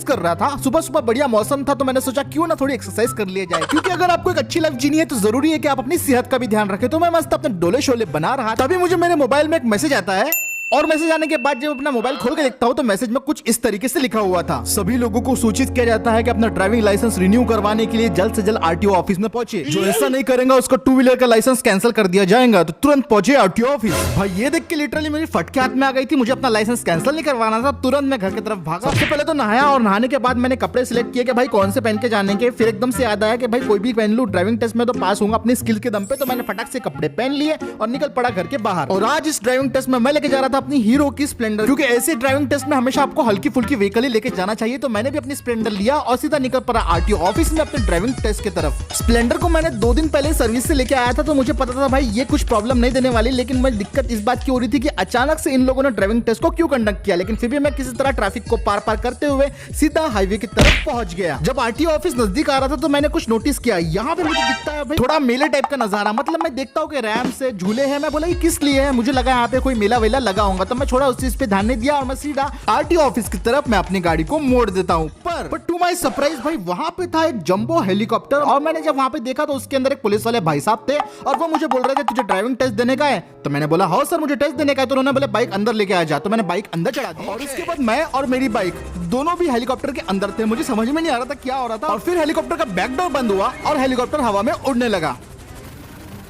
Exercise कर रहा था। सुबह सुबह बढ़िया मौसम था तो मैंने सोचा क्यों ना थोड़ी एक्सरसाइज कर लिया जाए, क्योंकि अगर आपको एक अच्छी लाइफ जीनी है तो जरूरी है कि आप अपनी सेहत का भी ध्यान रखें। तो मैं मस्त अपने डोले शोले बना रहा, तभी मुझे मेरे मोबाइल में एक मैसेज आता है और मैसेज आने के बाद जब अपना मोबाइल खोल के देखता हूँ तो मैसेज में कुछ इस तरीके से लिखा हुआ था। सभी लोगों को सूचित किया जाता है कि अपना ड्राइविंग लाइसेंस रिन्यू करवाने के लिए जल्द से जल्द आरटीओ ऑफिस में पहुंचे। जो ऐसा नहीं करेगा उसका 2 व्हीलर का लाइसेंस कैंसिल कर दिया जाएगा, तो तुरंत पहुंचे आरटीओ ऑफिस। भाई ये देख के लिटरली मेरी फटके हाथ में आ गई थी। मुझे अपना लाइसेंस कैंसिल नहीं करवाना था। तुरंत मैं घर की तरफ भागा। सबसे पहले तो नहाया और नहाने के बाद मैंने कपड़े सिलेक्ट किए कि भाई कौन से पहन के जाने के। फिर एकदम से याद आया कि भाई कोई भी पहन लूं, ड्राइविंग टेस्ट में तो पास होऊंगा अपनी स्किल के दम पे। तो मैंने फटाक से कपड़े पहन लिए और निकल पड़ा घर के बाहर। और आज इस ड्राइविंग टेस्ट में मैं लेके जा रहा था अपनी हीरो की स्प्लेंडर, क्योंकि ऐसे ड्राइविंग टेस्ट में हमेशा आपको हल्की फुल्की व्हीकल ही लेके जाना चाहिए। तो मैंने भी अपनी स्प्लेंडर लिया और सीधा निकल पड़ा आरटीओ ऑफिस में अपने ड्राइविंग टेस्ट की तरफ। स्प्लेंडर को मैंने 2 दिन पहले सर्विस से लेके आया था, तो मुझे पता था भाई ये कुछ प्रॉब्लम नहीं देने वाली। लेकिन मैं दिक्कत इस बात की हो रही थी कि अचानक से इन लोगों ने ड्राइविंग टेस्ट को क्यों कंडक्ट किया। लेकिन फिर भी मैं किसी तरह ट्रैफिक को पार करते हुए सीधा हाईवे की तरफ पहुंच गया। जब आरटीओ ऑफिस नजदीक आ रहा था तो मैंने कुछ नोटिस किया। यहाँ पे मुझे दिखता है भाई थोड़ा मेले टाइप का नजारा, मतलब मैं देखता हूँ कि रैम्प से झूले हैं। मैं बोला ये किस लिए है, मुझे लगा यहाँ पे कोई मेला वेला लगा होगा। तो मैं छोड़ा उस चीज पे ध्यान नहीं दिया और मैं सीधा आरटीओ ऑफिस की तरफ मैं अपनी गाड़ी को मोड़ देता हूँ। पर टू माय सरप्राइज भाई वहां पे था एक जंबो हेलीकॉप्टर। और मैंने जब वहां पे देखा तो उसके अंदर एक पुलिस वाले भाई साहब थे और वो मुझे बोल रहे थे तुझे ड्राइविंग टेस्ट देने का है। तो मैंने बोला हाँ सर मुझे टेस्ट देने का है। तो उन्होंने बोले बाइक अंदर लेके आ जा। तो मैंने बाइक अंदर चढ़ा दी और उसके बाद मैं और मेरी बाइक दोनों भी हेलीकॉप्टर के अंदर थे। मुझे समझ में नहीं आ रहा था क्या हो रहा था। और फिर हेलीकॉप्टर का बैक डोर बंद हुआ और हेलीकॉप्टर हवा में उड़ने लगा।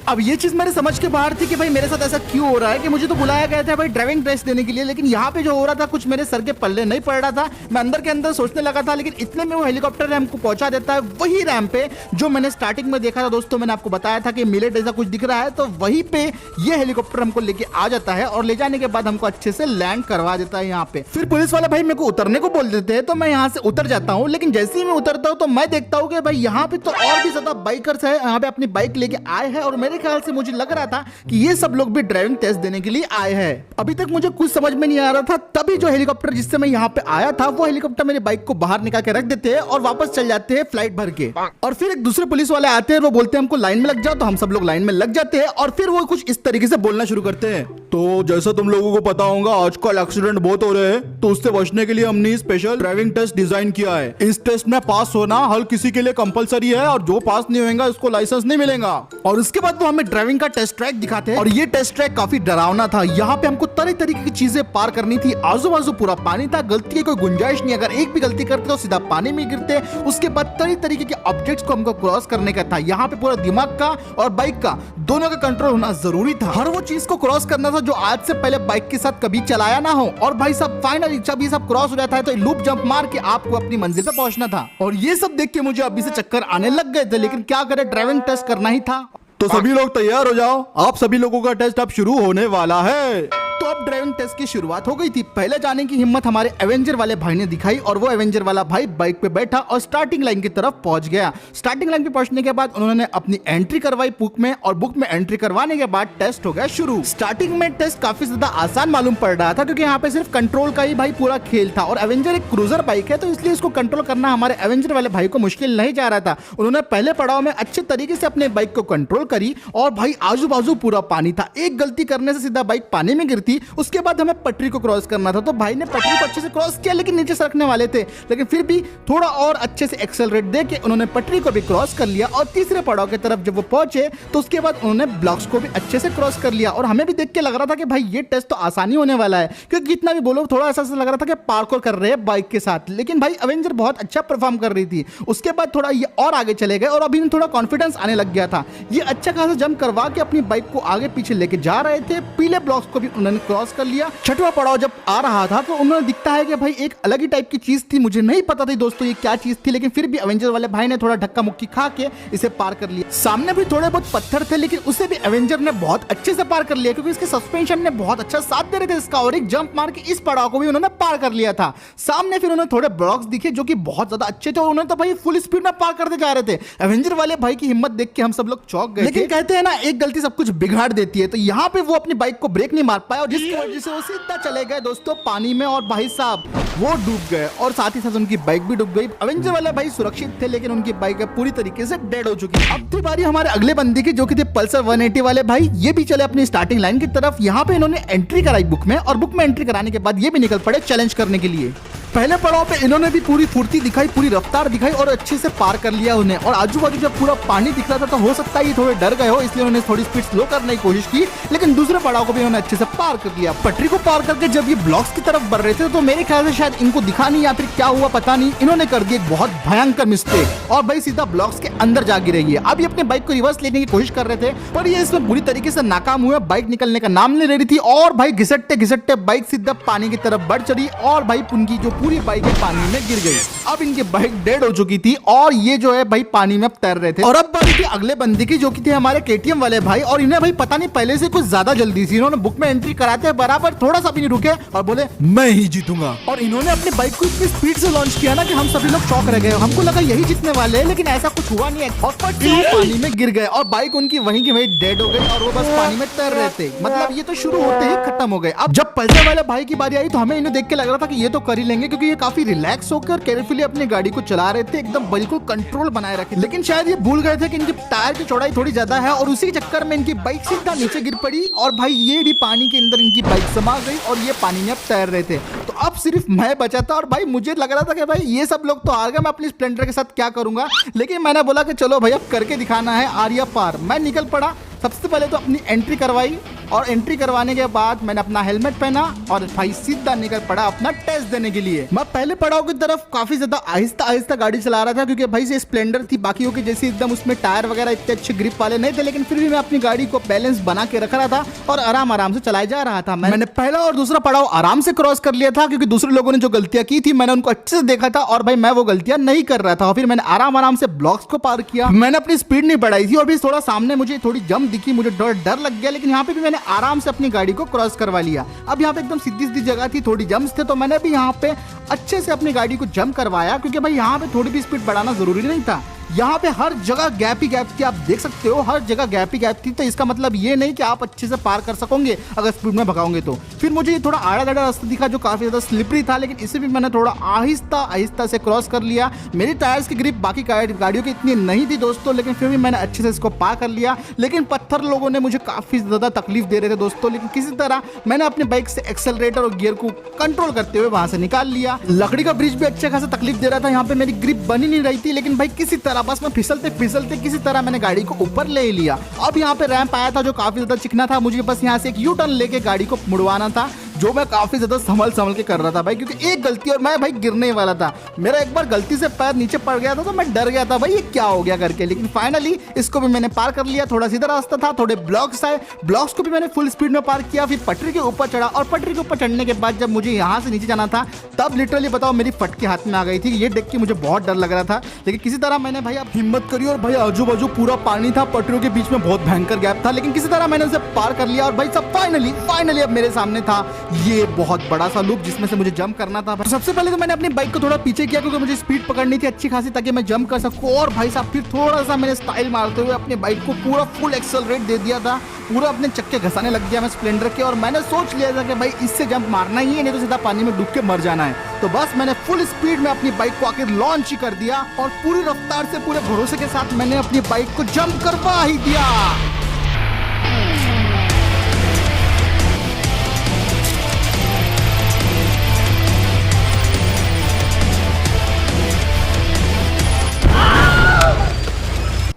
अब ये चीज मेरे समझ के बाहर थी कि भाई मेरे साथ ऐसा क्यों हो रहा है कि मुझे तो बुलाया गया था भाई ड्राइविंग टेस्ट देने के लिए, लेकिन यहाँ पे जो हो रहा था कुछ मेरे सर के पल्ले नहीं पड़ रहा था। मैं अंदर के अंदर सोचने लगा था, लेकिन इतने में वो हेलीकॉप्टर रैंप को पहुंचा देता है, वही रैंप पे जो मैंने स्टार्टिंग में देखा था। दोस्तों मैंने आपको बताया था कि मिलेट ऐसा कुछ दिख रहा है, तो वहीं पे ये हेलीकॉप्टर हमको लेके आ जाता है और ले जाने के बाद हमको अच्छे से लैंड करवा देता है यहाँ पे। फिर पुलिस वाला भाई मेरे को उतरने को बोल देते हैं, तो मैं यहाँ से उतर जाता हूँ। लेकिन जैसे ही मैं उतरता हूँ तो मैं देखता हूँ कि भाई यहाँ पे तो और भी ज्यादा बाइकर्स है, यहाँ पे अपनी बाइक लेके आए हैं। और मेरे ख्याल से मुझे लग रहा था कि ये सब लोग भी ड्राइविंग टेस्ट देने के लिए आए हैं। अभी तक मुझे कुछ समझ में नहीं आ रहा था। तभी जो हेलीकॉप्टर जिससे मैं यहाँ पे आया था वो हेलीकॉप्टर मेरी बाइक को बाहर निकाल के रख देते हैं और वापस चल जाते हैं फ्लाइट भर के। और फिर एक दूसरे पुलिस वाले आते हैं, वो बोलते हैं हमको लाइन में लग जाओ। तो हम सब लोग लाइन में लग जाते हैं और फिर वो कुछ इस तरीके से बोलना शुरू करते हैं। तो जैसा तुम लोगों को पता होगा आजकल एक्सीडेंट बहुत हो रहे हैं, तो उससे बचने के लिए हमने स्पेशल ड्राइविंग टेस्ट डिजाइन किया है। इस टेस्ट में पास होना हर किसी के लिए कंपलसरी है और जो पास नहीं होगा उसको लाइसेंस नहीं मिलेगा। और उसके बाद वो हमें ड्राइविंग का टेस्ट ट्रैक दिखाते हैं और ये टेस्ट ट्रैक काफी डरावना था। यहाँ पे हमको तरह तरीके की चीजें पार करनी थी। आजू बाजू पूरा पानी था, गलती की कोई गुंजाइश नहीं। अगर एक भी गलती करते तो सीधा पानी में गिरते। उसके बाद तरह तरीके के ऑब्जेक्ट्स को हमको क्रॉस करने का था। यहाँ पे पूरा दिमाग का और बाइक का दोनों का कंट्रोल होना जरूरी था। हर वो चीज को क्रॉस करना था जो आज से पहले बाइक के साथ कभी चलाया ना हो। और भाई साहब फाइनली जब ये सब क्रॉस हो जाता है तो लूप जंप मार के आपको अपनी मंजिल पे पहुंचना था। और ये सब देख के मुझे अभी से चक्कर आने लग गए थे, लेकिन क्या करे ड्राइविंग टेस्ट करना ही था। तो सभी लोग तैयार हो जाओ, आप सभी लोगों का टेस्ट अब शुरू होने वाला है। तो अब ड्राइविंग टेस्ट की शुरुआत हो गई थी। पहले जाने की हिम्मत हमारे एवेंजर वाले भाई ने दिखाई और वो एवेंजर वाला भाई बाइक पे बैठा और स्टार्टिंग लाइन की तरफ पहुंच गया। स्टार्टिंग लाइन पे पहुंचने के बाद उन्होंने अपनी एंट्री करवाई बुक में और बुक में एंट्री करवाने के बाद टेस्ट हो गया शुरू। स्टार्टिंग में टेस्ट काफी ज्यादा आसान मालूम पड़ रहा था, क्योंकि यहाँ पे सिर्फ कंट्रोल का ही भाई पूरा खेल था। और एवेंजर एक क्रूजर बाइक है, तो इसलिए इसको कंट्रोल करना हमारे एवेंजर वाले भाई को मुश्किल नहीं जा रहा था। उन्होंने पहले पड़ाव में अच्छे तरीके से अपने बाइक को कंट्रोल करी और भाई आजू बाजू पूरा पानी था। एक गलती करने से सीधा बाइक पानी में गिरती। उसके बाद हमें पटरी को क्रॉस करना था, तो भाई ने पटरी को अच्छे से क्रॉस किया, लेकिन नीचे सरकने वाले थे। लेकिन फिर भी थोड़ा और अच्छे से एक्सेलरेट देके उन्होंने पटरी को भी क्रॉस कर लिया। और तीसरे पड़ाव की तरफ जब वो पहुंचे तो उसके बाद उन्होंने ब्लॉक्स को भी अच्छे से क्रॉस कर लिया। और हमें भी देख के लग रहा था कि भाई ये टेस्ट तो आसानी होने वाला है, क्योंकि जितना भी बोलो थोड़ा ऐसा लग रहा था कि पार्कोर कर रहे हैं बाइक के साथ। लेकिन भाई एवेंजर बहुत अच्छा परफॉर्म कर रही थी। उसके बाद थोड़ा ये और आगे चले गए और अभी थोड़ा कॉन्फिडेंस आने लग गया था। ये अच्छा खासा जंप करवा के अपनी बाइक को आगे पीछे लेके जा रहे थे। पीले ब्लॉक्स को भी उन्होंने क्रॉस कर लिया। छठवां पड़ाव जब आ रहा था तो उन्होंने दिखता है कि भाई एक अलग ही टाइप की चीज थी। मुझे नहीं पता थी दोस्तों ये क्या चीज थी, लेकिन फिर भी एवेंजर वाले भाई ने थोड़ा धक्का मुक्की खा के इसे पार कर लिया। सामने भी थोड़े बहुत पत्थर थे, लेकिन उसे भी एवेंजर ने बहुत अच्छे से पार कर लिया, क्योंकि इसके सस्पेंशन ने बहुत अच्छा साथ दे रहे थे इसका। और एक जंप मार के इस पड़ाव को भी उन्होंने पार कर लिया था। सामने फिर उन्हें थोड़े ब्लॉक्स दिखे जो कि बहुत ज्यादा अच्छे थे और उन्होंने तो भाई फुल स्पीड में पार करते जा रहे थे। एवेंजर वाले भाई की हिम्मत देख के हम सब लोग चौंक गए। लेकिन कहते हैं ना एक गलती सब कुछ बिगाड़ देती है, तो यहाँ पे वो अपनी बाइक को ब्रेक नहीं मार पाया और जिसकी वजह से वो सीधा चले गए दोस्तों पानी में। और भाई साहब वो डूब गए और साथ ही साथ उनकी बाइक भी डूब गई। एवेंजर वाले भाई सुरक्षित थे, लेकिन उनकी बाइक पूरी तरीके से डेड हो चुकी। अब थी बारी हमारे अगले बंदे की, जो कि थे पल्सर 180 वाले भाई। ये भी चले अपनी स्टार्टिंग लाइन की तरफ। यहाँ पे इन्होंने एंट्री कराई बुक में और बुक में एंट्री कराने के बाद ये भी निकल पड़े चैलेंज करने के लिए। पहले पड़ाव पे इन्होंने भी पूरी फुर्ती दिखाई, पूरी रफ्तार दिखाई और अच्छे से पार कर लिया उन्हें। और आजू बाजू जब पूरा पानी दिख रहा था तो हो सकता है ये थोड़े डर गए हो, इसलिए उन्होंने थोड़ी स्पीड स्लो करने की कोशिश की, लेकिन दूसरे पड़ाव को भी उन्होंने अच्छे से पार कर लिया। पटरी को पार करके जब ये ब्लॉक्स की तरफ बढ़ रहे थे तो मेरे ख्याल से शायद इनको दिखा नहीं या फिर क्या हुआ पता नहीं, इन्होंने कर दी एक बहुत भयंकर मिस्टेक और भाई सीधा ब्लॉक्स के अंदर जा गिरी है। अब ये अपने बाइक को रिवर्स लेने की कोशिश कर रहे थे पर ये इसमें बुरी तरीके से नाकाम हुए। बाइक निकलने का नाम नहीं ले रही थी और भाई घिसटते घिसटते बाइक सीधा पानी की तरफ बढ़ चढ़ी और भाई उनकी जो पूरी बाइक है पानी में गिर गई। अब इनकी बाइक डेड हो चुकी थी और ये जो है भाई पानी में तैर रहे थे। और अब बारी थी अगले बंदे की जो कि थे हमारे केटीएम वाले भाई, और इन्हें भाई पता नहीं पहले से कुछ ज्यादा जल्दी थी। इन्होंने बुक में एंट्री कराते बराबर थोड़ा सा भी नहीं रुके और बोले मैं ही जीतूंगा। और इन्होंने अपनी बाइक को इतनी स्पीड से लॉन्च किया ना कि हम सभी लोग शॉक रह गए। हमको लगा यही जीतने वाले हैं, लेकिन ऐसा कुछ हुआ नहीं है और पानी में गिर गए और बाइक उनकी वहीं की वहीं डेड हो गई और वो बस पानी में तैर रहे थे। मतलब ये तो शुरू होते ही खत्म हो गए। अब जब पल्सर वाले भाई की बारी आई तो हमें इन्हें देख के लग रहा था कि ये तो कर ही लेंगे, क्योंकि ये काफी रिलैक्स होकर केयरफुली अपनी गाड़ी को चला रहे थे, एकदम बिल्कुल कंट्रोल बनाए रखे। लेकिन शायद ये भूल गए थे कि इनके टायर की चौड़ाई थोड़ी ज्यादा है और उसी के चक्कर में इनकी बाइक सीधा नीचे गिर पड़ी और भाई ये भी पानी के अंदर इनकी बाइक समा गई और ये पानी में अब तैर रहे थे। तो अब सिर्फ मैं बचा था और भाई मुझे लग रहा था कि भाई ये सब लोग तो आ गए, मैं अपनी स्प्लेंडर के साथ क्या करूंगा। लेकिन मैंने बोला कि चलो भाई अब करके दिखाना है आर्या पार। मैं निकल पड़ा। सबसे पहले तो अपनी एंट्री करवाई और एंट्री करवाने के बाद मैंने अपना हेलमेट पहना और भाई सीधा निकल पड़ा अपना टेस्ट देने के लिए। मैं पहले पड़ाव की तरफ काफी ज्यादा आहिस्ता आहिस्ता गाड़ी चला रहा था, क्योंकि भाई ये स्प्लेंडर थी, बाकियों की जैसे एकदम उसमें टायर वगैरह इतने अच्छे ग्रिप वाले नहीं थे, लेकिन फिर भी मैं अपनी गाड़ी को बैलेंस बना के रख रहा था और आराम आराम से चलाया जा रहा था। मैंने पहला और दूसरा पड़ाव आराम से क्रॉस कर लिया था, क्योंकि दूसरे लोगों ने जो गलतियां की थी मैंने उनको अच्छे से देखा था और भाई मैं वो गलतियां नहीं कर रहा था। और फिर मैंने आराम आराम से ब्लॉक्स को पार किया। मैंने अपनी स्पीड नहीं बढ़ाई थी और भी थोड़ा सामने मुझे थोड़ी जंप दिखी, मुझे डर लग गया, लेकिन यहाँ पे भी मैंने आराम से अपनी गाड़ी को क्रॉस करवा लिया। अब यहाँ पे एकदम सीधी सीधी जगह थी, थोड़ी जंप्स थे, तो मैंने भी यहाँ पे अच्छे से अपनी गाड़ी को जंप करवाया, क्योंकि भाई यहाँ पे थोड़ी भी स्पीड बढ़ाना जरूरी नहीं था। यहाँ पे हर जगह गैप ही गैप थी, आप देख सकते हो हर जगह गैप ही गैप थी। तो इसका मतलब ये नहीं कि आप अच्छे से पार कर सकोगे अगर स्पीड में भगाओगे तो। फिर मुझे ये थोड़ा आड़ा दाड़ा रास्ता दिखा जो काफी ज्यादा स्लिपरी था, लेकिन इसे भी मैंने थोड़ा आहिस्ता आहिस्ता से क्रॉस कर लिया। मेरी टायर्स की ग्रिप बाकी गाड़ियों की इतनी नहीं थी दोस्तों, लेकिन फिर भी मैंने अच्छे से इसको पार कर लिया। लेकिन पत्थर लोगों ने मुझे काफी ज्यादा तकलीफ दे रहे थे दोस्तों, लेकिन किसी तरह मैंने अपनी बाइक से एक्सेलरेटर और गियर को कंट्रोल करते हुए वहां से निकाल लिया। लकड़ी का ब्रिज भी अच्छा खासा तकलीफ दे रहा था, यहाँ पे मेरी ग्रिप बनी नहीं रही थी, लेकिन भाई किसी तरह बस मैं फिसलते किसी तरह मैंने गाड़ी को ऊपर ले लिया। अब यहाँ पे रैंप आया था जो काफी ज्यादा चिकना था, मुझे बस यहाँ से एक यू टर्न लेके गाड़ी को मुड़वाना था, जो मैं काफी ज्यादा संभल के कर रहा था भाई, क्योंकि एक गलती और मैं भाई गिरने वाला था। मेरा एक बार गलती से पैर नीचे पड़ गया था तो मैं डर गया था भाई ये क्या हो गया करके, लेकिन फाइनली इसको भी मैंने पार कर लिया। थोड़ा सीधा रास्ता था, थोड़े ब्लॉक्स आए, ब्लॉक्स को भी मैंने फुल स्पीड में पार किया। फिर पटरी के ऊपर चढ़ा और पटरी के ऊपर चढ़ने के बाद जब मुझे यहाँ से नीचे जाना था तब लिटरली बताओ मेरी फटके हाथ में आ गई थी। ये देख के मुझे बहुत डर लग रहा था, लेकिन किसी तरह मैंने भाई अब हिम्मत करी और भाई आजू बाजू पूरा पानी था, पटरियों के बीच में बहुत भयंकर गैप था, लेकिन किसी तरह मैंने उसे पार कर लिया। और भाई सब फाइनली अब मेरे सामने था ये बहुत बड़ा सा लूप जिसमें से मुझे जंप करना था। सबसे पहले तो मैंने अपनी बाइक को थोड़ा पीछे किया, क्योंकि मुझे स्पीड पकड़नी थी अच्छी खासी ताकि मैं जंप कर सकूं। और भाई साहब फिर थोड़ा सा मैंने स्टाइल मारते हुए अपनी बाइक को पूरा फुल एक्सेलरेट दे दिया था, पूरा अपने चक्के घसाने लग गया मैं स्प्लेंडर के। और मैंने सोच लिया था कि भाई इससे जंप मारना ही है, नहीं तो सीधा पानी में डूब के मर जाना है। तो बस मैंने फुल स्पीड में अपनी बाइक को आखिर लॉन्च ही कर दिया और पूरी रफ्तार से पूरे भरोसे के साथ मैंने अपनी बाइक को जंप करवा ही दिया।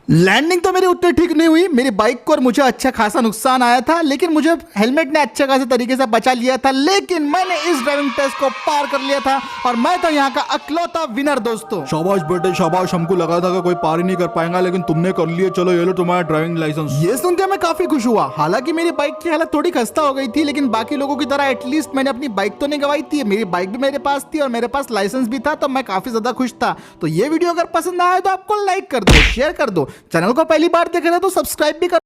लैंडिंग तो मेरी उतनी ठीक नहीं हुई, मेरी बाइक को और मुझे अच्छा खासा नुकसान आया था, लेकिन मुझे हेलमेट ने अच्छे खासे तरीके से बचा लिया था। लेकिन मैंने इस ड्राइविंग टेस्ट को पार कर लिया था और मैं तो यहाँ का इकलौता विनर दोस्तों। शाबाश बेटे शाबाश, हमको लगा था कि कोई पार ही नहीं कर पाएगा, लेकिन तुमने कर लिया। चलो ये लो तुम्हारा ड्राइविंग लाइसेंस। ये सुनकर मैं काफी खुश हुआ। हालांकि मेरी बाइक की हालत थोड़ी खस्ता हो गई थी, लेकिन बाकी लोगों की तरह एटलीस्ट मैंने अपनी बाइक तो नहीं गवाई थी। मेरी बाइक भी मेरे पास थी और मेरे पास लाइसेंस भी था, तो मैं काफी ज्यादा खुश था। तो ये वीडियो अगर पसंद आया तो आपको लाइक कर दो, शेयर कर दो, चैनल को पहली बार देख रहे हो तो सब्सक्राइब भी कर